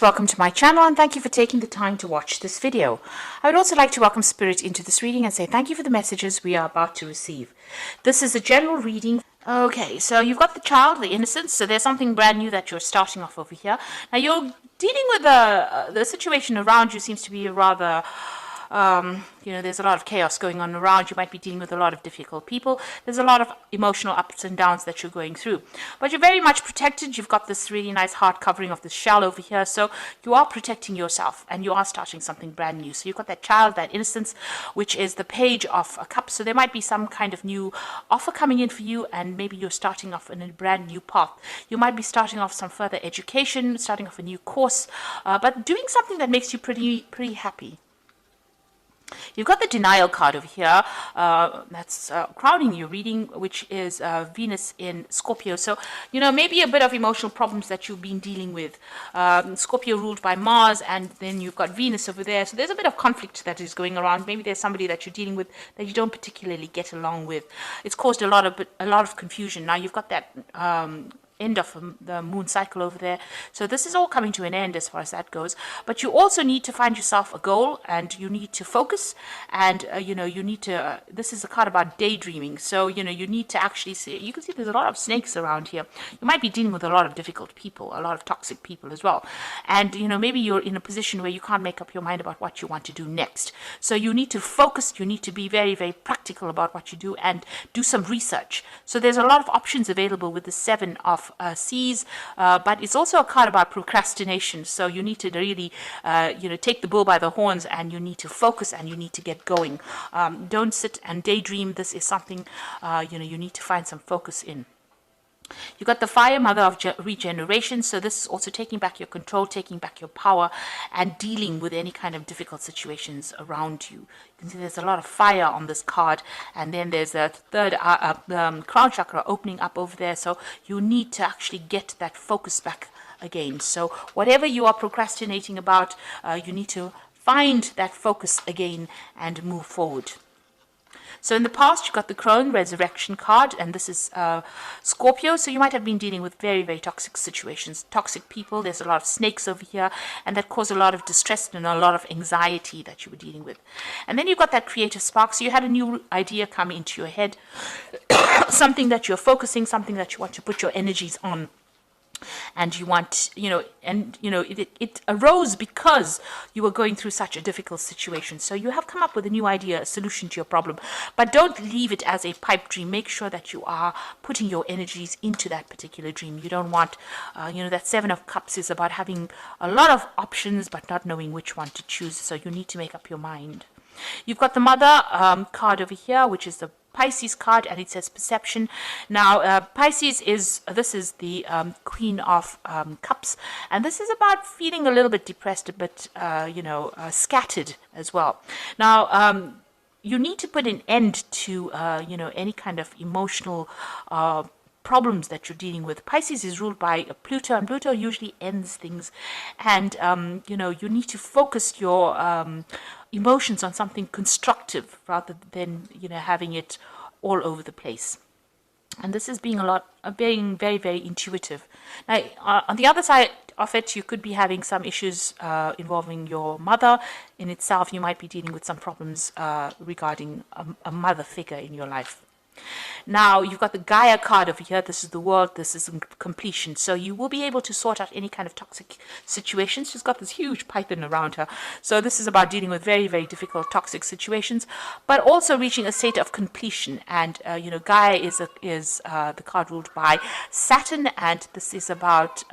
Welcome to my channel and thank you for taking the time to watch this video. I would also like to welcome Spirit into this reading and say thank you for the messages we are about to receive. This is a general reading. Okay, so you've got the child, the innocence, so there's something brand new that you're starting off over here. Now you're dealing with the situation around you seems to be rather there's a lot of chaos going on around. You might be dealing with a lot of difficult people. There's a lot of emotional ups and downs that you're going through. But you're very much protected. You've got this really nice heart covering of the shell over here. So you are protecting yourself and you are starting something brand new. So you've got that child, that innocence, which is the Page of Cups. So there might be some kind of new offer coming in for you, and maybe you're starting off in a brand new path. You might be starting off some further education, starting off a new course, but doing something that makes you pretty happy. You've got the denial card over here, that's crowning your reading, which is Venus in Scorpio. So, maybe a bit of emotional problems that you've been dealing with. Scorpio ruled by Mars, and then you've got Venus over there. So there's a bit of conflict that is going around. Maybe there's somebody that you're dealing with that you don't particularly get along with. It's caused a lot of confusion. Now you've got that end of the moon cycle over there, so this is all coming to an end as far as that goes. But you also need to find yourself a goal, and you need to focus, and you need to this is a card about daydreaming. So you need to actually see, you can see there's a lot of snakes around here. You might be dealing with a lot of difficult people, a lot of toxic people as well, and maybe you're in a position where you can't make up your mind about what you want to do next. So you need to focus, you need to be very, very practical about what you do and do some research. So there's a lot of options available with the Seven of Seas, but it's also a card about procrastination. So you need to really take the bull by the horns, and you need to focus, and you need to get going. Don't sit and daydream. This is something you need to find some focus in. You got the Fire, Mother of Regeneration. So this is also taking back your control, taking back your power, and dealing with any kind of difficult situations around you. You can see there's a lot of fire on this card, and then there's a third crown chakra opening up over there. So you need to actually get that focus back again. So whatever you are procrastinating about, you need to find that focus again and move forward. So in the past, you got the Crone Resurrection card, and this is Scorpio. So you might have been dealing with very, very toxic situations, toxic people. There's a lot of snakes over here, and that caused a lot of distress and a lot of anxiety that you were dealing with. And then you got that creative spark. So you had a new idea come into your head, something that you're focusing, something that you want to put your energies on. And you want, it arose because you were going through such a difficult situation. So you have come up with a new idea, a solution to your problem. But don't leave it as a pipe dream. Make sure that you are putting your energies into that particular dream. You don't want, that Seven of Cups is about having a lot of options but not knowing which one to choose. So you need to make up your mind. You've got the Mother card over here, which is the Pisces card, and it says perception. Now Pisces is the Queen of Cups, and this is about feeling a little bit depressed, a bit scattered as well. Now you need to put an end to any kind of emotional problems that you're dealing with. Pisces is ruled by Pluto, and Pluto usually ends things, and you need to focus your emotions on something constructive rather than having it all over the place. And this is being very, very intuitive. Now on the other side of it, you could be having some issues involving your mother in itself. You might be dealing with some problems regarding a mother figure in your life. Now you've got the Gaia card over here. This is the world, this is completion. So you will be able to sort out any kind of toxic situations. She's got this huge python around her. So this is about dealing with very, very difficult toxic situations, but also reaching a state of completion. And Gaia is the card ruled by Saturn, and this is about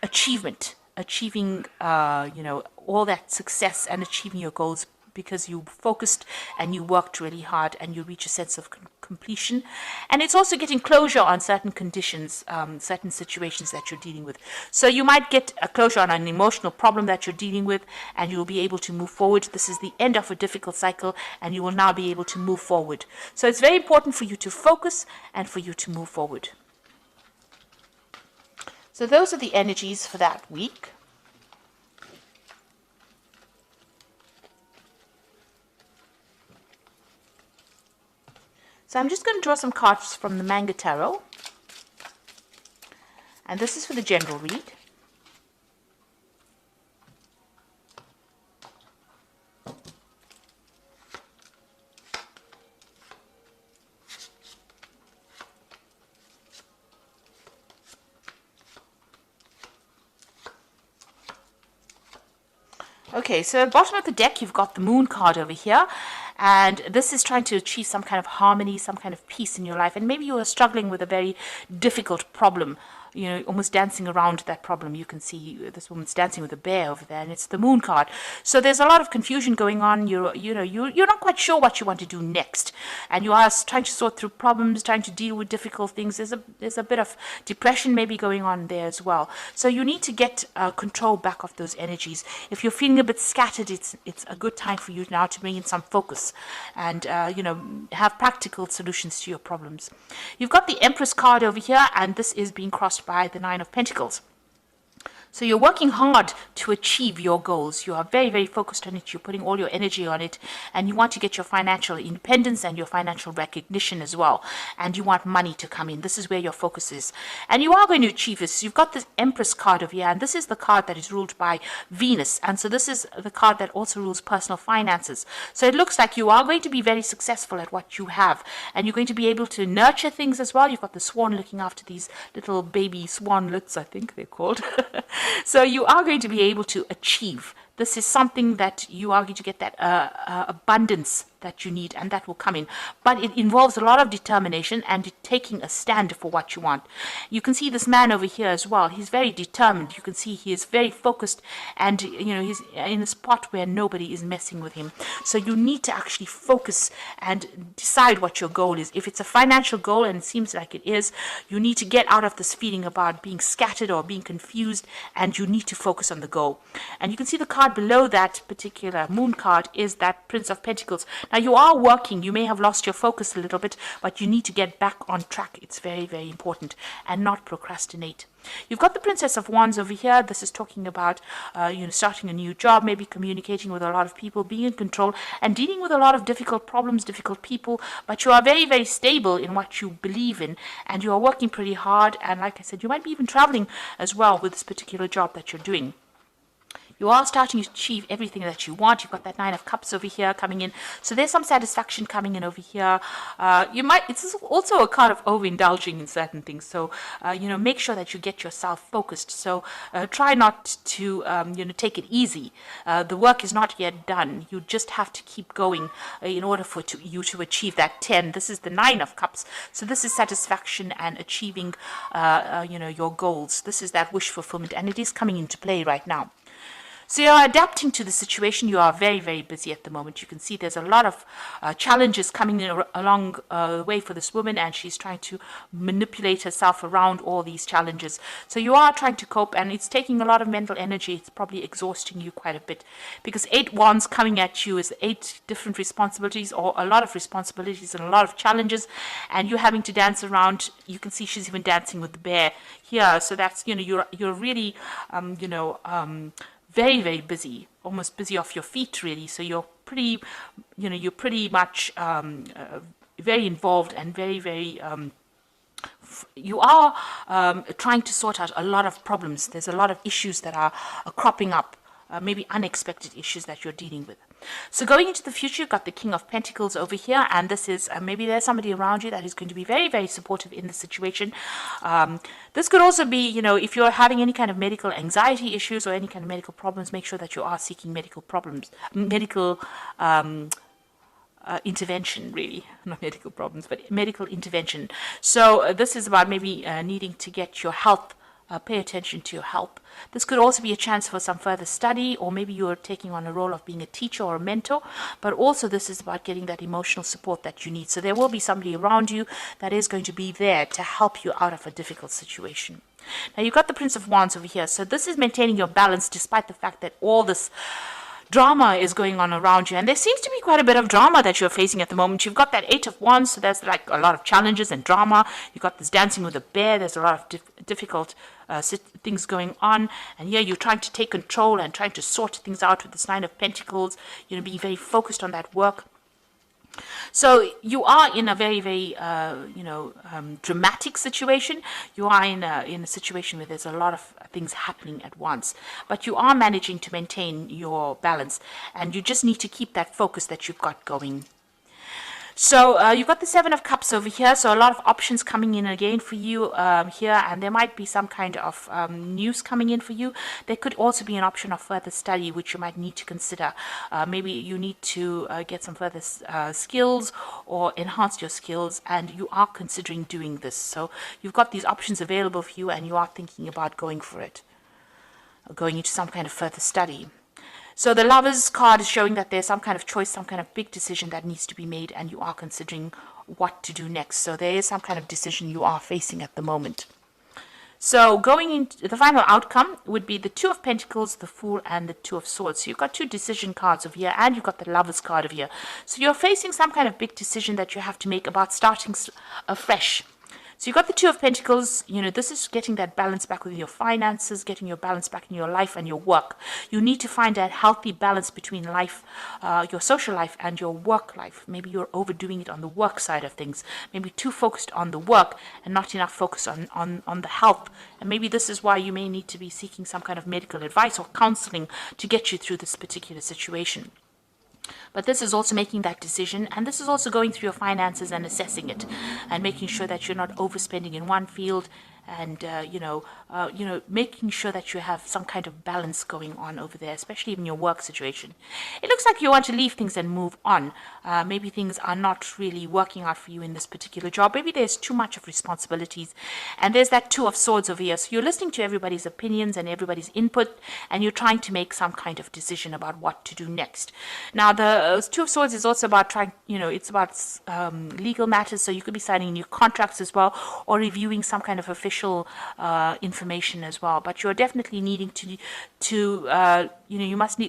achievement, achieving all that success and achieving your goals, because you focused and you worked really hard and you reach a sense of completion. And it's also getting closure on certain conditions, certain situations that you're dealing with. So you might get a closure on an emotional problem that you're dealing with, and you'll be able to move forward. This is the end of a difficult cycle, and you will now be able to move forward. So it's very important for you to focus and for you to move forward. So those are the energies for that week. So I'm just going to draw some cards from the Manga Tarot. And this is for the general read. Okay, so at the bottom of the deck, you've got the Moon card over here. And this is trying to achieve some kind of harmony, some kind of peace in your life. And maybe you are struggling with a very difficult problem, you know, almost dancing around that problem. You can see this woman's dancing with a bear over there, and it's the Moon card. So there's a lot of confusion going on. You're not quite sure what you want to do next, and you are trying to sort through problems, trying to deal with difficult things. There's a bit of depression maybe going on there as well. So you need to get control back of those energies. If you're feeling a bit scattered, it's a good time for you now to bring in some focus and have practical solutions to your problems. You've got the Empress card over here, and this is being crossed by the Nine of Pentacles. So you're working hard to achieve your goals. You are very, very focused on it. You're putting all your energy on it, and you want to get your financial independence and your financial recognition as well. And you want money to come in. This is where your focus is. And you are going to achieve this. You've got this Empress card over here, and this is the card that is ruled by Venus. And so this is the card that also rules personal finances. So it looks like you are going to be very successful at what you have, and you're going to be able to nurture things as well. You've got the swan looking after these little baby swanlets, I think they're called. So you are going to be able to achieve. This is something that you are going to get that abundance that you need, and that will come in. But it involves a lot of determination and taking a stand for what you want. You can see this man over here as well. He's very determined. You can see he is very focused, and he's in a spot where nobody is messing with him. So you need to actually focus and decide what your goal is. If it's a financial goal, and it seems like it is, you need to get out of this feeling about being scattered or being confused, and you need to focus on the goal. And you can see the card below that particular Moon card is that Prince of Pentacles. Now you are working, you may have lost your focus a little bit, but you need to get back on track. It's very, very important, and not procrastinate. You've got the Princess of Wands over here. This is talking about starting a new job, maybe communicating with a lot of people, being in control, and dealing with a lot of difficult problems, difficult people. But you are very, very stable in what you believe in, and you are working pretty hard. And like I said, you might be even traveling as well with this particular job that you're doing. You are starting to achieve everything that you want. You've got that Nine of Cups over here coming in. So there's some satisfaction coming in over here. It's also a card of overindulging in certain things. So, make sure that you get yourself focused. So try not to, take it easy. The work is not yet done. You just have to keep going in order for you to achieve that 10. This is the Nine of Cups. So this is satisfaction and achieving, your goals. This is that wish fulfillment, and it is coming into play right now. So you're adapting to the situation. You are very, very busy at the moment. You can see there's a lot of challenges coming along the way for this woman, and she's trying to manipulate herself around all these challenges. So you are trying to cope, and it's taking a lot of mental energy. It's probably exhausting you quite a bit, because 8 wands coming at you is 8 different responsibilities, or a lot of responsibilities and a lot of challenges, and you're having to dance around. You can see she's even dancing with the bear here. So that's, you're really, very, very busy, almost busy off your feet, really. So you're pretty much very involved and very, very, you are trying to sort out a lot of problems. There's a lot of issues that are cropping up, maybe unexpected issues that you're dealing with. So going into the future, you've got the King of Pentacles over here, and this is maybe there's somebody around you that is going to be very, very supportive in the situation. This could also be, if you're having any kind of medical anxiety issues or any kind of medical problems, make sure that you are seeking medical intervention, really. Not medical problems, but medical intervention. So this is about maybe needing to get your health, pay attention to your health. This could also be a chance for some further study, or maybe you're taking on a role of being a teacher or a mentor, but also this is about getting that emotional support that you need. So there will be somebody around you that is going to be there to help you out of a difficult situation. Now you've got the Prince of Wands over here. So this is maintaining your balance despite the fact that all this drama is going on around you, and there seems to be quite a bit of drama that you're facing at the moment. You've got that 8 of Wands, so there's like a lot of challenges and drama. You've got this dancing with a bear. There's a lot of difficult things going on, and here you're trying to take control and trying to sort things out with this Nine of Pentacles, being very focused on that work. So you are in a very, very, dramatic situation. You are in a situation where there's a lot of things happening at once, but you are managing to maintain your balance, and you just need to keep that focus that you've got going. So you've got the Seven of Cups over here. So a lot of options coming in again for you here, and there might be some kind of news coming in for you. There could also be an option of further study, which you might need to consider. Maybe you need to get some further skills or enhance your skills, and you are considering doing this. So you've got these options available for you, and you are thinking about going for it, or going into some kind of further study. So the Lovers card is showing that there's some kind of choice, some kind of big decision that needs to be made, and you are considering what to do next. So there is some kind of decision you are facing at the moment. So going into the final outcome would be the Two of Pentacles, the Fool, and the Two of Swords. So you've got two decision cards over here, and you've got the Lovers card over here. So you're facing some kind of big decision that you have to make about starting afresh. So you've got the Two of Pentacles. This is getting that balance back with your finances, getting your balance back in your life and your work. You need to find a healthy balance between life, your social life, and your work life. Maybe you're overdoing it on the work side of things. Maybe too focused on the work and not enough focus on the health. And maybe this is why you may need to be seeking some kind of medical advice or counseling to get you through this particular situation. But this is also making that decision, and this is also going through your finances and assessing it, and making sure that you're not overspending in one field, and making sure that you have some kind of balance going on over there, especially in your work situation. It looks like you want to leave things and move on. Maybe things are not really working out for you in this particular job. Maybe there's too much of responsibilities, and there's that Two of Swords over here. So you're listening to everybody's opinions and everybody's input, and you're trying to make some kind of decision about what to do next. Now, the Two of Swords is also about it's about legal matters. So you could be signing new contracts as well, or reviewing some kind of official information as well. But you're definitely needing to you must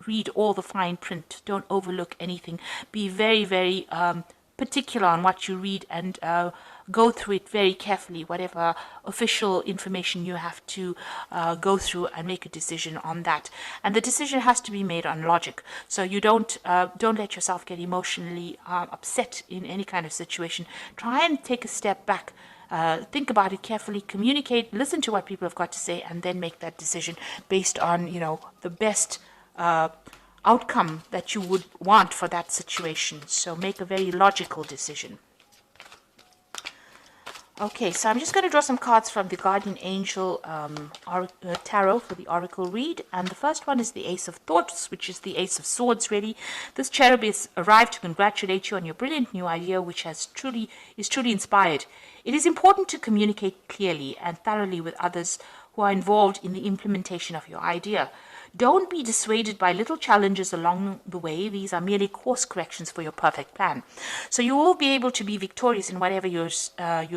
read all the fine print. Don't overlook anything. Be very, very particular on what you read, and go through it very carefully, whatever official information you have to go through, and make a decision on that. And the decision has to be made on logic. So you don't let yourself get emotionally upset in any kind of situation. Try and take a step back. Think about it carefully, communicate, listen to what people have got to say, and then make that decision based on, the best outcome that you would want for that situation. So make a very logical decision. Okay, so I'm just going to draw some cards from the Guardian Angel Tarot for the Oracle read. And the first one is the Ace of Thoughts, which is the Ace of Swords, really. This cherub has arrived to congratulate you on your brilliant new idea, which is truly inspired. It is important to communicate clearly and thoroughly with others who are involved in the implementation of your idea. Don't be dissuaded by little challenges along the way. These are merely course corrections for your perfect plan. So you will be able to be victorious in whatever you're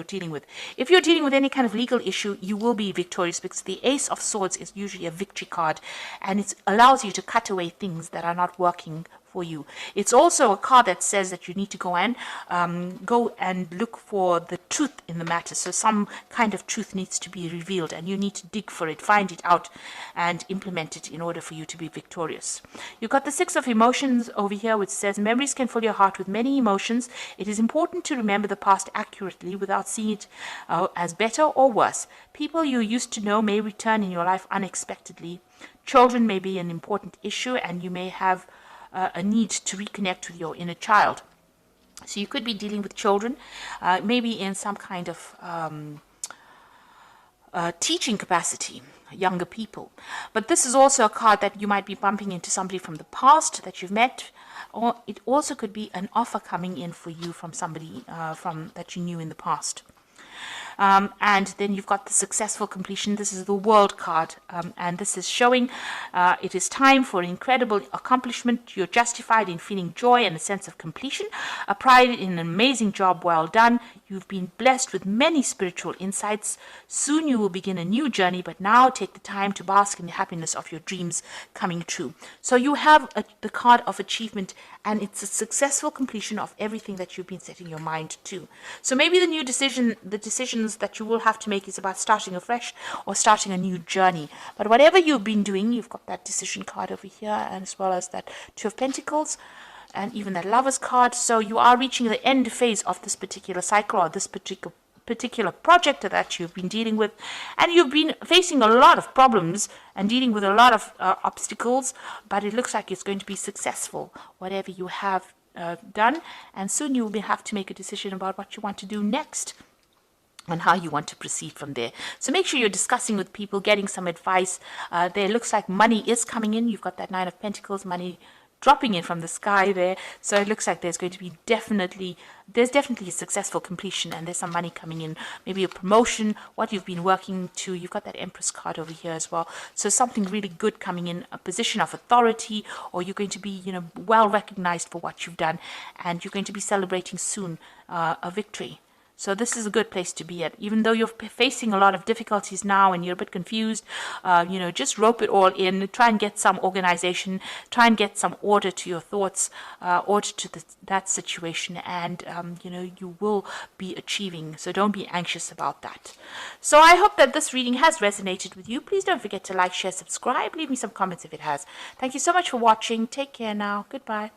dealing with. If you're dealing with any kind of legal issue, you will be victorious, because the Ace of Swords is usually a victory card, and it allows you to cut away things that are not working for you. It's also a card that says that you need to go and look for the truth in the matter. So some kind of truth needs to be revealed, and you need to dig for it, find it out, and implement it in order for you to be victorious. You've got the Six of Emotions over here, which says memories can fill your heart with many emotions. It is important to remember the past accurately without seeing it as better or worse. People you used to know may return in your life unexpectedly. Children may be an important issue, and you may have a need to reconnect with your inner child. So you could be dealing with children, maybe in some kind of teaching capacity, younger people. But this is also a card that you might be bumping into somebody from the past that you've met, or it also could be an offer coming in for you from somebody that you knew in the past. And then you've got the Successful Completion. This is the World card, and this is showing it is time for an incredible accomplishment. You're justified in feeling joy and a sense of completion, a pride in an amazing job well done. You've been blessed with many spiritual insights. Soon you will begin a new journey, but now take the time to bask in the happiness of your dreams coming true. So you have the card of achievement, and it's a successful completion of everything that you've been setting your mind to. So maybe the decisions that you will have to make is about starting afresh or starting a new journey. But whatever you've been doing, you've got that decision card over here, and as well as that Two of Pentacles, and even that Lover's card. So you are reaching the end phase of this particular cycle, or this particular project that you've been dealing with, and you've been facing a lot of problems and dealing with a lot of obstacles, but it looks like it's going to be successful, whatever you have done, and soon you will have to make a decision about what you want to do next and how you want to proceed from there. So make sure you're discussing with people, getting some advice. There looks like money is coming in. You've got that Nine of Pentacles, money dropping in from the sky there. So it looks like there's going to be definitely a successful completion, and there's some money coming in, maybe a promotion, what you've been working to. You've got that Empress card over here as well. So something really good coming in, a position of authority, or you're going to be, well recognized for what you've done, and you're going to be celebrating soon a victory. So this is a good place to be at. Even though you're facing a lot of difficulties now and you're a bit confused, just rope it all in. Try and get some organization. Try and get some order to your thoughts, order to that situation, and, you will be achieving. So don't be anxious about that. So I hope that this reading has resonated with you. Please don't forget to like, share, subscribe. Leave me some comments if it has. Thank you so much for watching. Take care now. Goodbye.